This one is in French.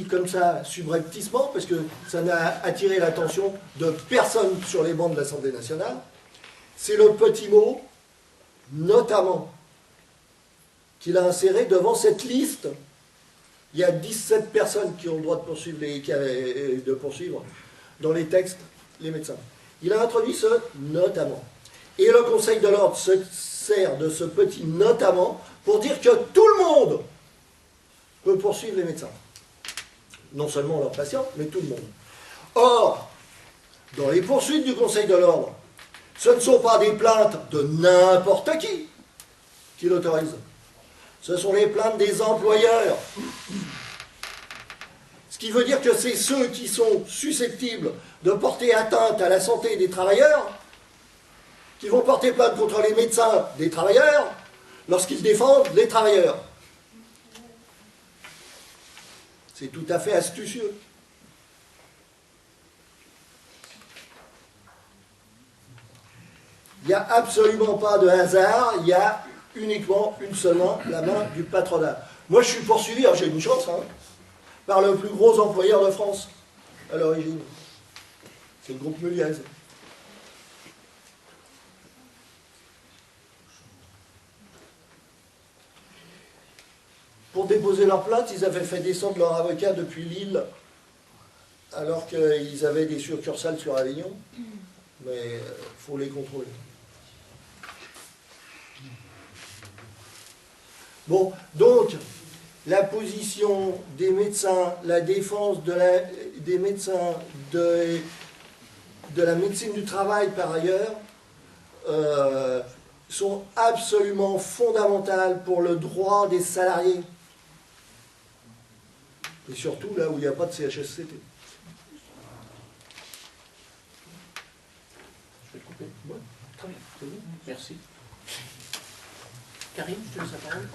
comme ça subrepticement, parce que ça n'a attiré l'attention de personne sur les bancs de l'Assemblée nationale, c'est le petit mot « notamment » qu'il a inséré devant cette liste. Il y a 17 personnes qui ont le droit de poursuivre dans les textes les médecins. Il a introduit ce « notamment ». Et le Conseil de l'ordre se sert de ce petit « notamment » pour dire que tout le monde peut poursuivre les médecins. Non seulement leurs patients, mais tout le monde. Or, dans les poursuites du Conseil de l'ordre, ce ne sont pas des plaintes de n'importe qui l'autorisent. Ce sont les plaintes des employeurs. Ce qui veut dire que c'est ceux qui sont susceptibles de porter atteinte à la santé des travailleurs qui vont porter plainte contre les médecins des travailleurs lorsqu'ils défendent les travailleurs. C'est tout à fait astucieux. Il n'y a absolument pas de hasard, il y a uniquement une seule main, la main du patronat. Moi, je suis poursuivi, j'ai une chance, par le plus gros employeur de France, à l'origine. C'est le groupe Muliez. Pour déposer leur plainte, ils avaient fait descendre leur avocat depuis Lille, alors qu'ils avaient des succursales sur Avignon. Mais il faut les contrôler. Bon, donc, la position des médecins, la défense des médecins, de la médecine du travail par ailleurs, sont absolument fondamentales pour le droit des salariés. Et surtout là où il n'y a pas de CHSCT. Je vais te couper. Ouais. Très bien, c'est bon. Merci. Karim, je te laisse la parole.